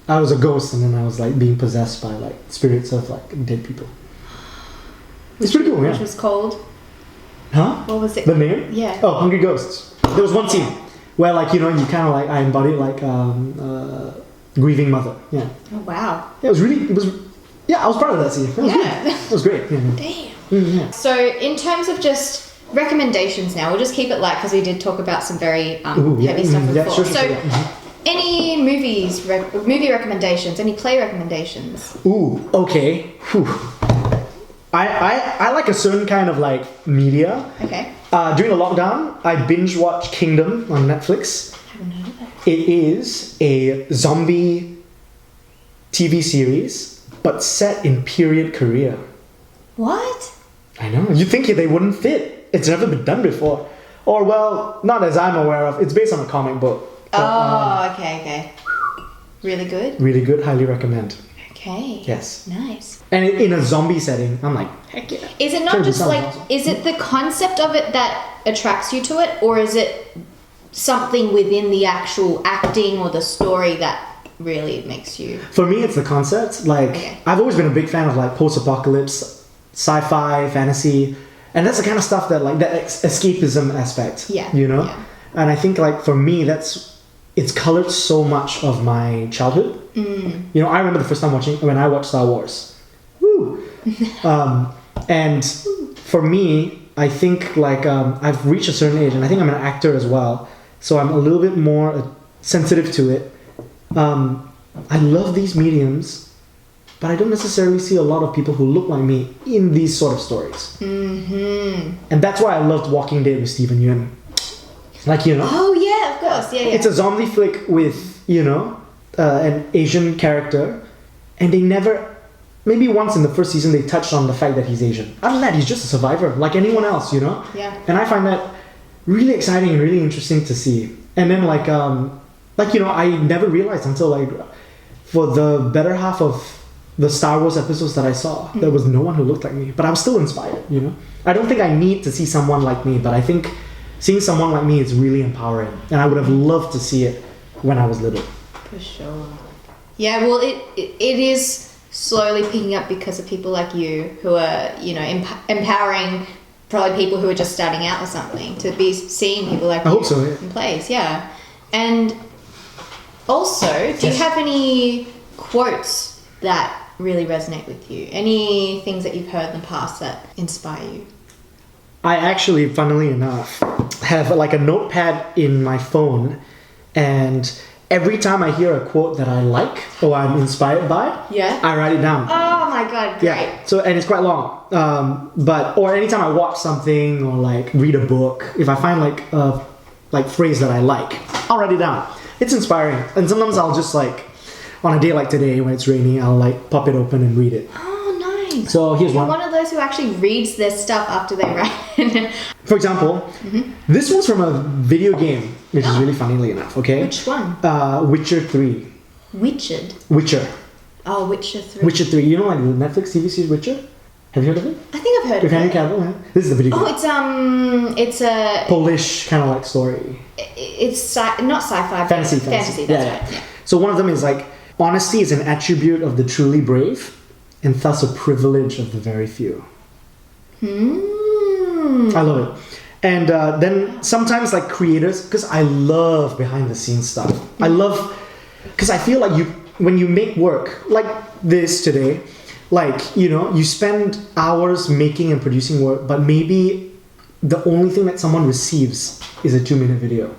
Speaker 2: I was a ghost, and then I was like being possessed by like spirits of like dead people. It's pretty cool, yeah.
Speaker 1: Which was called?
Speaker 2: Huh?
Speaker 1: What was it?
Speaker 2: The name?
Speaker 1: Yeah.
Speaker 2: Oh, Hungry Ghosts. There was one scene where like, you kind of like, I embodied like grieving mother. Yeah.
Speaker 1: Oh, wow.
Speaker 2: Yeah, I was proud of that scene. That was great. Yeah.
Speaker 1: Damn.
Speaker 2: Yeah.
Speaker 1: So in terms of just recommendations now, we'll just keep it light because we did talk about some very heavy stuff before.
Speaker 2: Yeah, sure.
Speaker 1: So any movie recommendations, any play recommendations?
Speaker 2: Ooh, okay. Whew. I like a certain kind of like media.
Speaker 1: Okay.
Speaker 2: During the lockdown, I binge watched Kingdom on Netflix.
Speaker 1: I haven't heard of that.
Speaker 2: It is a zombie TV series, but set in period Korea.
Speaker 1: What?
Speaker 2: I know. You'd think they wouldn't fit. It's never been done before. Or, well, not as I'm aware of. It's based on a comic book. But,
Speaker 1: okay. Really good?
Speaker 2: Really good. Highly recommend.
Speaker 1: Okay.
Speaker 2: Yes.
Speaker 1: Nice.
Speaker 2: And in a zombie setting, I'm like, heck yeah.
Speaker 1: Is it not just like, is it the concept of it that attracts you to it? Or is it something within the actual acting or the story that really makes you...
Speaker 2: For me, it's the concept. Like, I've always been a big fan of like post-apocalypse, sci-fi, fantasy. And that's the kind of stuff that like, that escapism aspect.
Speaker 1: Yeah.
Speaker 2: You know?
Speaker 1: Yeah.
Speaker 2: And I think like for me, it's colored so much of my childhood. You know, I remember the first time when I watched Star Wars. Woo! And for me, I think like I've reached a certain age, and I think I'm an actor as well, so I'm a little bit more sensitive to it. I love these mediums, but I don't necessarily see a lot of people who look like me in these sort of stories. And that's why I loved Walking Dead with Steven Yeun. Like, you know.
Speaker 1: Oh yeah, of course. Yeah.
Speaker 2: It's a zombie flick with, you know, an Asian character, and they never, maybe once in the first season they touched on the fact that he's Asian. Other than that, he's just a survivor like anyone else, you know.
Speaker 1: Yeah.
Speaker 2: And I find that really exciting and really interesting to see. And then like you know, I never realized until like for the better half of the Star Wars episodes that I saw, there was no one who looked like me, but I was still inspired, you know. I don't think I need to see someone like me, but I think seeing someone like me is really empowering, and I would have loved to see it when I was little.
Speaker 1: For sure. Yeah, well, it is slowly picking up because of people like you who are, you know, empowering probably people who are just starting out or something to be seeing people like you
Speaker 2: hope so, yeah.
Speaker 1: in plays. Yeah. And also, do you have any quotes that really resonate with you? Any things that you've heard in the past that inspire you?
Speaker 2: I actually, funnily enough, have like a notepad in my phone, and every time I hear a quote that I like or I'm inspired by, I write it down.
Speaker 1: Oh my god, great.
Speaker 2: Yeah. So, and it's quite long. Or anytime I watch something or like read a book, if I find like a phrase that I like, I'll write it down. It's inspiring. And sometimes I'll just like, on a day like today when it's raining, I'll like pop it open and read it.
Speaker 1: Oh, nice.
Speaker 2: So here's
Speaker 1: You're
Speaker 2: one.
Speaker 1: one of those who actually reads their stuff after they write it.
Speaker 2: For example, this one's from a video game, which is really funnily enough, okay?
Speaker 1: Which one?
Speaker 2: Witcher 3. Witcher.
Speaker 1: Oh, Witcher 3.
Speaker 2: Witcher 3. You know, like the Netflix TV series Witcher? Have you heard of it?
Speaker 1: I think I've heard
Speaker 2: With
Speaker 1: of
Speaker 2: Henry
Speaker 1: it.
Speaker 2: Cavill, yeah. This is the video game.
Speaker 1: Oh, it's a...
Speaker 2: Polish kind of like story.
Speaker 1: It's not sci-fi.
Speaker 2: Fantasy.
Speaker 1: That's
Speaker 2: Yeah.
Speaker 1: right. Yeah.
Speaker 2: So one of them is like, honesty is an attribute of the truly brave, and thus a privilege of the very few. I love it. And then sometimes like creators, because I love behind the scenes stuff. I love, because I feel like when you make work like this today, like, you know, you spend hours making and producing work, but maybe the only thing that someone receives is a 2-minute video.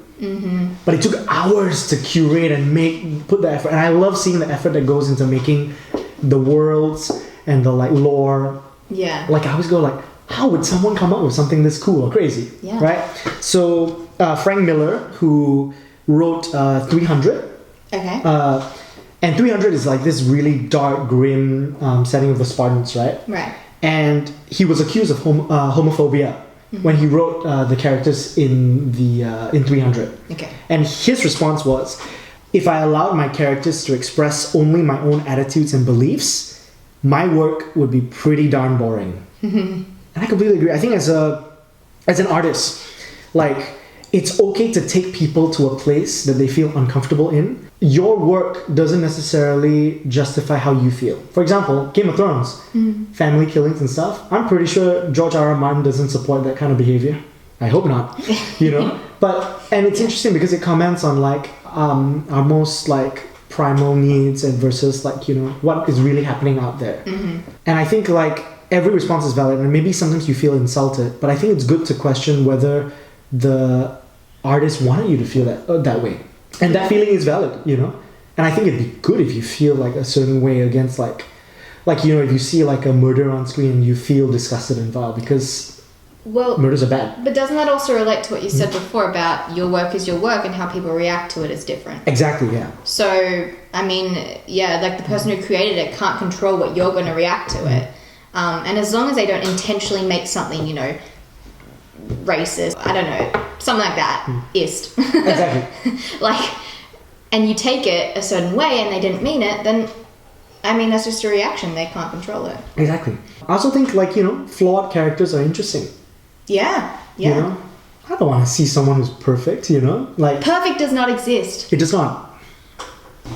Speaker 2: But it took hours to curate and put the effort. And I love seeing the effort that goes into making the worlds and the like lore.
Speaker 1: Yeah.
Speaker 2: Like I always go like, how would someone come up with something this cool or crazy?
Speaker 1: Yeah.
Speaker 2: Right? So Frank Miller, who wrote 300.
Speaker 1: Okay.
Speaker 2: And 300 is like this really dark, grim setting of the Spartans, right?
Speaker 1: Right.
Speaker 2: And he was accused of homophobia when he wrote the characters in 300.
Speaker 1: Okay.
Speaker 2: And his response was, if I allowed my characters to express only my own attitudes and beliefs, my work would be pretty darn boring. And I completely agree. I think as an artist, like, it's okay to take people to a place that they feel uncomfortable in. Your work doesn't necessarily justify how you feel. For example, Game of Thrones, family killings and stuff. I'm pretty sure George R. R. Martin doesn't support that kind of behavior. I hope not, you know. And it's interesting because it comments on like our most like primal needs and versus like, you know, what is really happening out there. And I think like every response is valid, and maybe sometimes you feel insulted, but I think it's good to question whether the artist wanted you to feel that way. And that feeling is valid, you know? And I think it'd be good if you feel like a certain way against like, you know, if you see like a murder on screen and you feel disgusted and vile, because murders are bad.
Speaker 1: But doesn't that also relate to what you said before about your work is your work and how people react to it is different?
Speaker 2: Exactly, yeah.
Speaker 1: So, I mean, yeah, like the person who created it can't control what you're going to react to it. And as long as they don't intentionally make something, you know, racist, I don't know, something like that,
Speaker 2: Exactly.
Speaker 1: like, and you take it a certain way and they didn't mean it, then, I mean, that's just a reaction. They can't control it.
Speaker 2: Exactly. I also think, like, you know, flawed characters are interesting.
Speaker 1: Yeah.
Speaker 2: You know? I don't want to see someone who's perfect, you know? Like,
Speaker 1: perfect does not exist.
Speaker 2: It does not.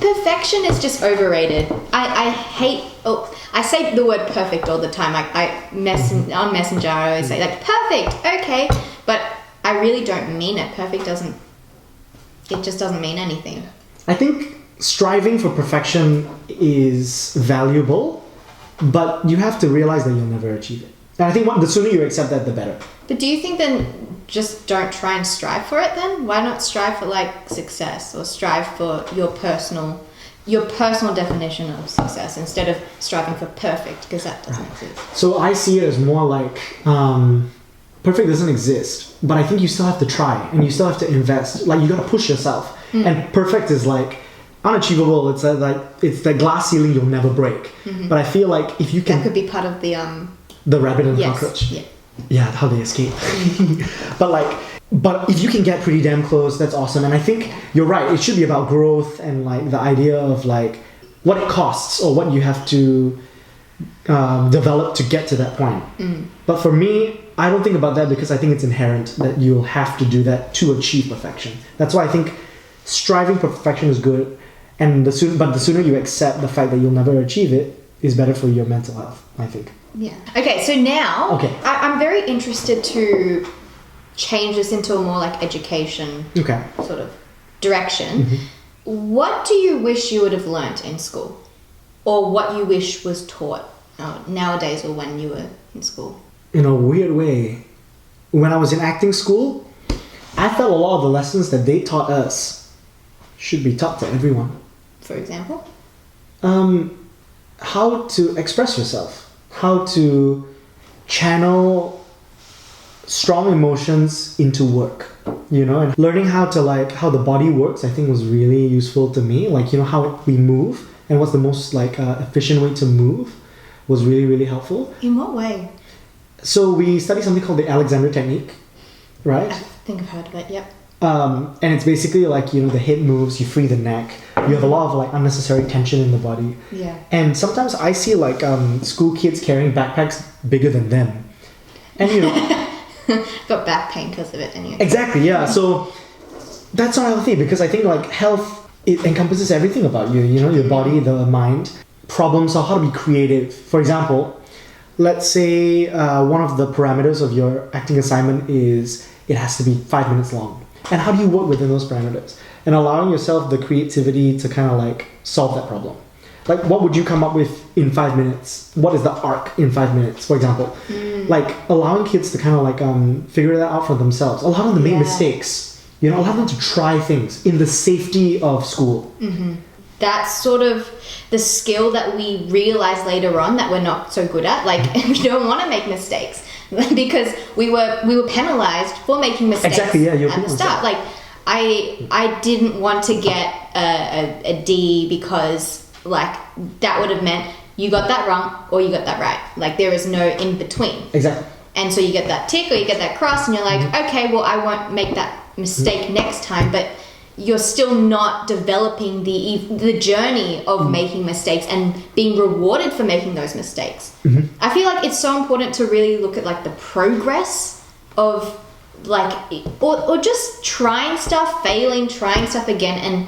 Speaker 1: Perfection is just overrated. I hate... Oh, I say the word perfect all the time. Like, on Messenger, I always say, like, perfect, okay. But I really don't mean it. Perfect doesn't... It just doesn't mean anything.
Speaker 2: I think striving for perfection is valuable, but you have to realize that you'll never achieve it. And I think the sooner you accept that, the better.
Speaker 1: But do you think then just don't try and strive for it then? Why not strive for like success or strive for your personal definition of success instead of striving for perfect, because that doesn't exist?
Speaker 2: So I see it as more like perfect doesn't exist, but I think you still have to try and you still have to invest. Like you got to push yourself. And perfect is like unachievable. It's like it's the glass ceiling you'll never break. But I feel like if you can,
Speaker 1: that could be part of the
Speaker 2: rabbit and cockroach. Yeah, how they escape. But if you can get pretty damn close, that's awesome. And I think you're right. It should be about growth and like the idea of like what it costs or what you have to develop to get to that point. But for me, I don't think about that because I think it's inherent that you'll have to do that to achieve perfection. That's why I think striving for perfection is good, and the sooner you accept the fact that you'll never achieve it is better for your mental health, I think.
Speaker 1: Yeah. Okay, so now I'm very interested to change this into a more like education sort of direction. What do you wish you would have learnt in school? Or what you wish was taught nowadays or when you were in school?
Speaker 2: In a weird way, when I was in acting school, I felt a lot of the lessons that they taught us should be taught to everyone.
Speaker 1: For example?
Speaker 2: How to express yourself, how to channel strong emotions into work, you know, and learning how the body works, I think was really useful to me. Like, you know, how we move and what's the most efficient way to move was really, really helpful.
Speaker 1: In what way?
Speaker 2: So we studied something called the Alexander technique, right?
Speaker 1: I think I've heard of it, yep.
Speaker 2: And it's basically like, the hip moves, you free the neck, you have a lot of like unnecessary tension in the body.
Speaker 1: Yeah.
Speaker 2: And sometimes I see like school kids carrying backpacks bigger than them. And
Speaker 1: Got back pain because of it anyway.
Speaker 2: Exactly, yeah. So that's not healthy, because I think like health, it encompasses everything about you, your body, the mind, problem solve, how to be creative. For example, let's say one of the parameters of your acting assignment is it has to be 5 minutes long. And how do you work within those parameters? And allowing yourself the creativity to kind of like solve that problem. Like, what would you come up with in 5 minutes? What is the arc in 5 minutes, for example? Like, allowing kids to kind of like figure that out for themselves. Allow them to make mistakes. Allow them to try things in the safety of school.
Speaker 1: That's sort of the skill that we realize later on that we're not so good at. Like, we don't want to make mistakes because we were penalized for making mistakes at the start. Like, I didn't want to get a D because like that would have meant you got that wrong or you got that right. Like, there is no in between.
Speaker 2: Exactly.
Speaker 1: And so you get that tick or you get that cross and you're like, okay, well, I won't make that mistake next time. But you're still not developing the journey of making mistakes and being rewarded for making those mistakes. I feel like it's so important to really look at like the progress of like, or just trying stuff, failing, trying stuff again, and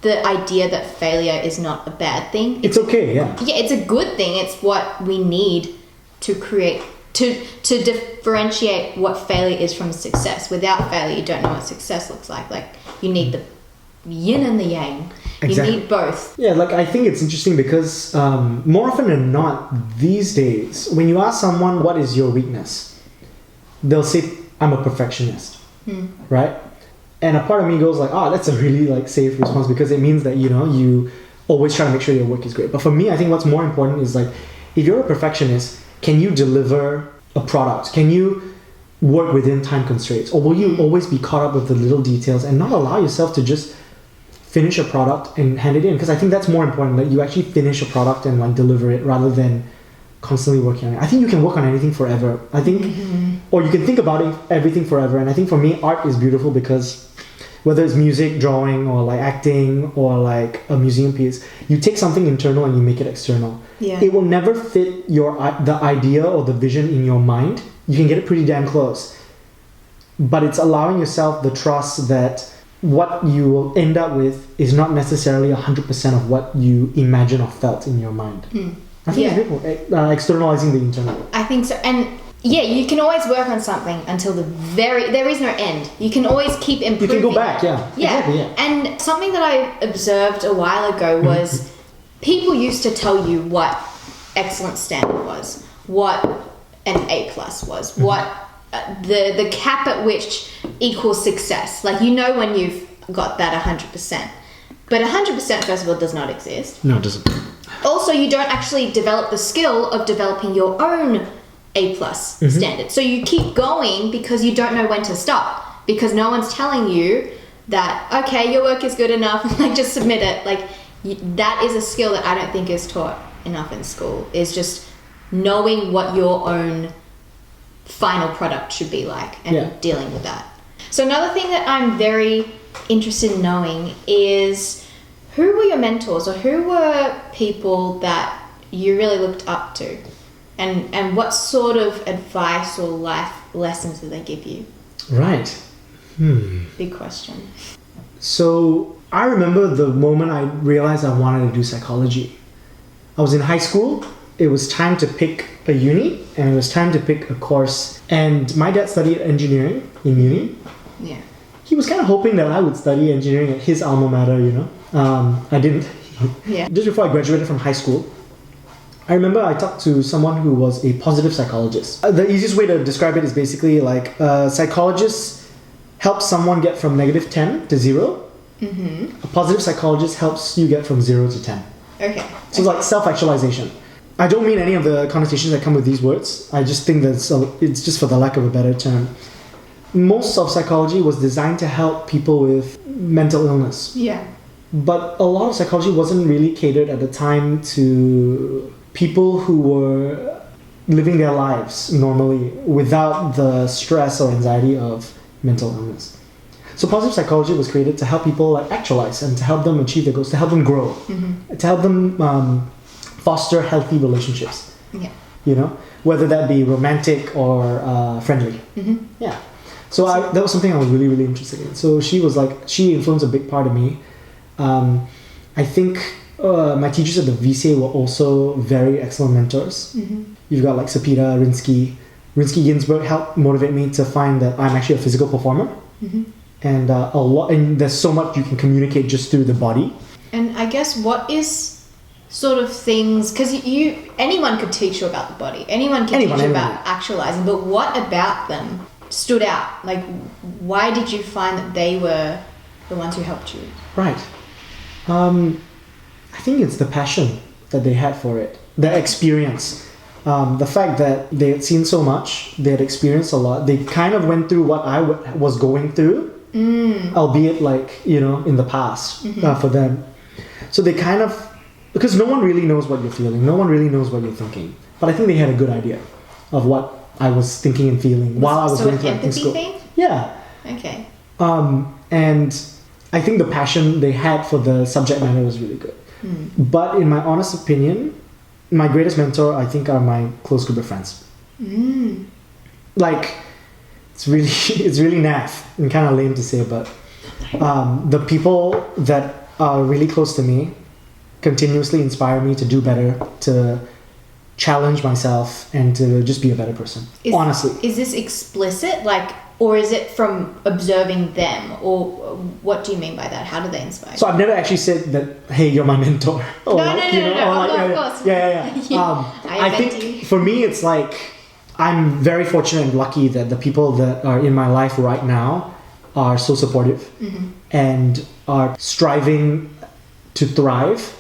Speaker 1: the idea that failure is not a bad thing.
Speaker 2: It's okay, yeah.
Speaker 1: Yeah, it's a good thing. It's what we need to create, to differentiate what failure is from success. Without failure, you don't know what success looks like. Like, you need the yin and the yang.
Speaker 2: Exactly.
Speaker 1: You need both.
Speaker 2: Yeah, like, I think it's interesting because more often than not, these days, when you ask someone, what is your weakness? They'll say, I'm a perfectionist, right? And a part of me goes like, that's a really like safe response, because it means that, you always try to make sure your work is great. But for me, I think what's more important is like, if you're a perfectionist, can you deliver a product? Can you work within time constraints? Or will you always be caught up with the little details and not allow yourself to just finish a product and hand it in? Because I think that's more important, that you actually finish a product and like deliver it rather than constantly working on it. I think you can work on anything forever. I think, or you can think about everything forever. And I think for me, art is beautiful because whether it's music, drawing, or like acting, or like a museum piece, you take something internal and you make it external.
Speaker 1: Yeah.
Speaker 2: It will never fit the idea or the vision in your mind. You can get it pretty damn close, but it's allowing yourself the trust that what you will end up with is not necessarily 100% of what you imagine or felt in your mind. I think it's beautiful, externalizing the internal.
Speaker 1: I think so. And yeah, you can always work on something until there is no end. You can always keep improving.
Speaker 2: You can go back, yeah. Exactly, yeah.
Speaker 1: And something that I observed a while ago was people used to tell you what excellent standard was, what an A+ was, what the cap at which equals success. Like, when you've got that 100%. But 100%, first of all, does not exist.
Speaker 2: No, it doesn't.
Speaker 1: Also, you don't actually develop the skill of developing your own A+ standard. So you keep going because you don't know when to stop, because no one's telling you that, okay, your work is good enough, like, just submit it. Like, that is a skill that I don't think is taught enough in school, is just knowing what your own final product should be like and dealing with that. So another thing that I'm very interested in knowing is, who were your mentors, or who were people that you really looked up to? And what sort of advice or life lessons did they give you?
Speaker 2: Right.
Speaker 1: Big question.
Speaker 2: So I remember the moment I realized I wanted to do psychology. I was in high school. It was time to pick a uni, and it was time to pick a course. And my dad studied engineering in uni.
Speaker 1: Yeah.
Speaker 2: He was kind of hoping that I would study engineering at his alma mater, I didn't.
Speaker 1: Yeah.
Speaker 2: Just before I graduated from high school, I remember I talked to someone who was a positive psychologist. The easiest way to describe it is basically like a psychologist helps someone get from -10 to 0. A positive psychologist helps you get from 0 to 10.
Speaker 1: Okay.
Speaker 2: So it's like self-actualization. I don't mean any of the connotations that come with these words. I just think that it's just for the lack of a better term. Most of psychology was designed to help people with mental illness.
Speaker 1: Yeah.
Speaker 2: But a lot of psychology wasn't really catered at the time to people who were living their lives normally without the stress or anxiety of mental illness. So positive psychology was created to help people like actualize and to help them achieve their goals, to help them grow, to help them foster healthy relationships.
Speaker 1: Yeah.
Speaker 2: You know, whether that be romantic or friendly. Yeah. So that was something I was really, really interested in. So she influenced a big part of me. I think my teachers at the VCA were also very excellent mentors. You've got like Sapita, Rinsky Ginsburg helped motivate me to find that I'm actually a physical performer. And and there's so much you can communicate just through the body.
Speaker 1: And I guess what is sort of things, because anyone could teach you about the body, anyone can teach you about actualizing, but what about them stood out? Like, why did you find that they were the ones who helped you?
Speaker 2: Right. I think it's the passion that they had for it, the experience, the fact that they had seen so much, they had experienced a lot, they kind of went through what I was going through, albeit like, you know, in the past for them. So they kind of, because no one really knows what you're feeling, no one really knows what you're thinking, but I think they had a good idea of what I was thinking and feeling while I was going through acting school.
Speaker 1: Thing?
Speaker 2: Yeah.
Speaker 1: Okay.
Speaker 2: And I think the passion they had for the subject matter was really good. But in my honest opinion, my greatest mentor, I think, are my close group of friends. Like, it's really naff and kind of lame to say, but the people that are really close to me continuously inspire me to do better, to challenge myself, and to just be a better person. Honestly.
Speaker 1: Is this explicit, like, or is it from observing them, or what do you mean by that? How do they inspire you?
Speaker 2: So I've never actually said that, hey, you're my mentor. Or
Speaker 1: no, of course.
Speaker 2: Yeah. I think for me, it's like, I'm very fortunate and lucky that the people that are in my life right now are so supportive and are striving to thrive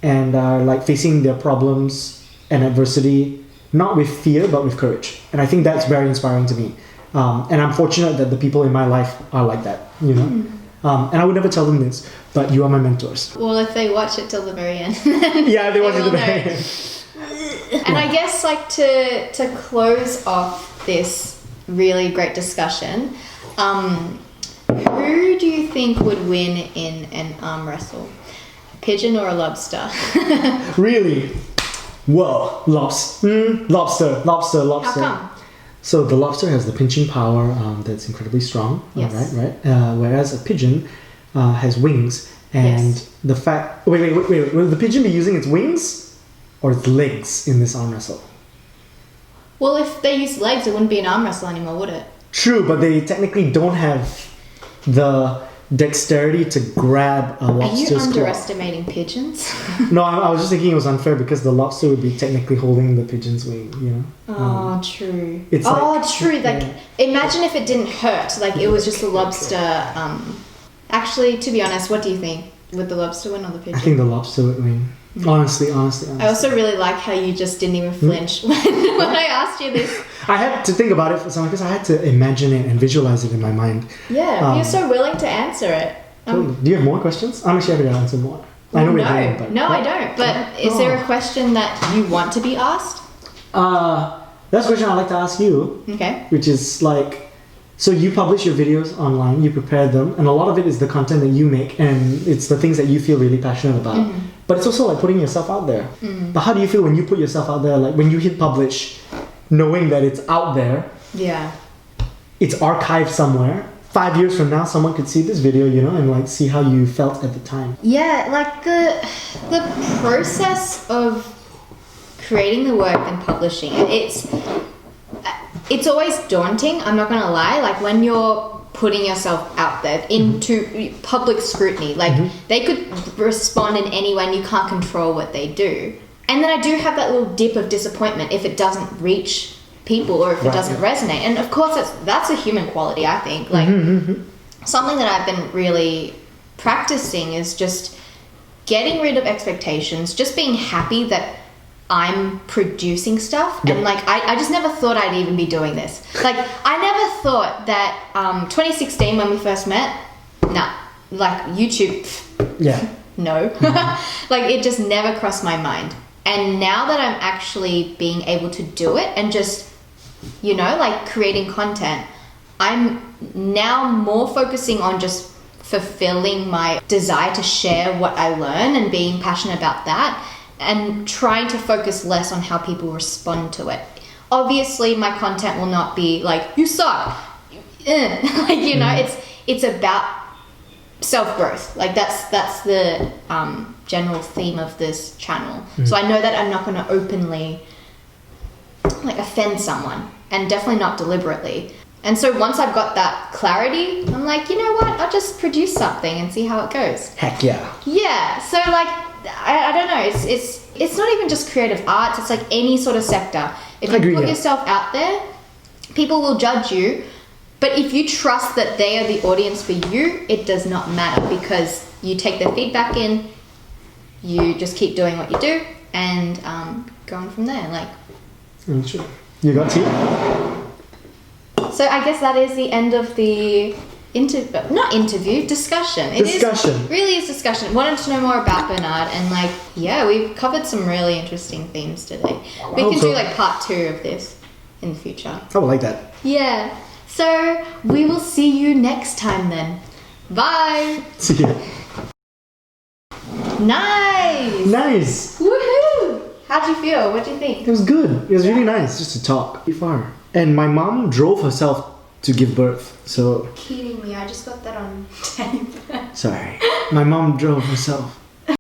Speaker 2: and are like facing their problems and adversity, not with fear, but with courage. And I think that's very inspiring to me. And I'm fortunate that the people in my life are like that, you know. And I would never tell them this, but you are my mentors.
Speaker 1: Well, if they watch it till the very end.
Speaker 2: Yeah, they watch it till the very end.
Speaker 1: And I guess, like, to close off this really great discussion, who do you think would win in an arm wrestle? A pigeon or a lobster?
Speaker 2: Really? Whoa, lobster. How
Speaker 1: come?
Speaker 2: So the lobster has the pinching power that's incredibly strong,
Speaker 1: yes.
Speaker 2: right? Whereas a pigeon has wings, and the fact... Wait, will the pigeon be using its wings or its legs in this arm wrestle?
Speaker 1: Well, if they use legs, it wouldn't be an arm wrestle anymore, would it?
Speaker 2: True, but they technically don't have the dexterity to grab a lobster's claw.
Speaker 1: Are you underestimating pigeons?
Speaker 2: No, I was just thinking it was unfair because the lobster would be technically holding the pigeon's wing, you know?
Speaker 1: True.
Speaker 2: It's
Speaker 1: true. Like, imagine if it didn't hurt. Like, it was just the lobster. Actually, to be honest, what do you think? Would the lobster win or the pigeon?
Speaker 2: I think the lobster would win. Honestly.
Speaker 1: I also really like how you just didn't even flinch when I asked you this.
Speaker 2: I had to think about it for some because I had to imagine it and visualize it in my mind.
Speaker 1: Yeah, you're so willing to answer it.
Speaker 2: Totally. Do you have more questions? I'm actually happy to answer more. I know
Speaker 1: I don't. But is there a question that you want to be asked?
Speaker 2: That's a question I'd like to ask you.
Speaker 1: Okay.
Speaker 2: Which is like, so you publish your videos online, you prepare them, and a lot of it is the content that you make, and it's the things that you feel really passionate about. But it's also like putting yourself out there. But how do you feel when you put yourself out there, like when you hit publish, knowing that it's out there? Yeah. It's archived somewhere. 5 years from now, someone could see this video, you know, and like see how you felt at the time.
Speaker 1: Yeah, like the process of creating the work and publishing it, it's always daunting, I'm not gonna lie. Like, when you're putting yourself out there into public scrutiny, like they could respond in any way and you can't control what they do. And then I do have that little dip of disappointment if it doesn't reach people or if it doesn't resonate. And of course that's a human quality, I think. Like something that I've been really practicing is just getting rid of expectations, just being happy that I'm producing stuff. And like I just never thought I'd even be doing this. Like, I never thought that 2016 when we first met, like YouTube, no. Like, it just never crossed my mind. And now that I'm actually being able to do it and just, you know, like creating content, I'm now more focusing on just fulfilling my desire to share what I learn and being passionate about that, and trying to focus less on how people respond to it. Obviously, my content will not be like, you suck. Like, you know, it's about self-growth. Like that's the general theme of this channel. So I know that I'm not going to openly like offend someone, and definitely not deliberately. And so once I've got that clarity, I'm like, you know what? I'll just produce something and see how it goes.
Speaker 2: Heck yeah.
Speaker 1: Yeah. So like, I don't know. It's not even just creative arts. It's like any sort of sector. If you put yourself out there, people will judge you. But if you trust that they are the audience for you, it does not matter, because you take their feedback in, you just keep doing what you do, and going from there. Like,
Speaker 2: Sure. You got tea?
Speaker 1: so I guess that is the end of the discussion. It really is discussion. Wanted to know more about Bernard, and like, yeah, we've covered some really interesting themes today. We can do like part 2 of this in the future.
Speaker 2: I would like that.
Speaker 1: Yeah. So we will see you next time then. Bye.
Speaker 2: See ya.
Speaker 1: Nice. Woohoo! How'd you feel? What'd you think?
Speaker 2: It was good. It was really nice just to talk. Be far. And my mom drove herself to give birth. So
Speaker 1: Kidding me? I just got that on tape.
Speaker 2: sorry. My mom drove herself.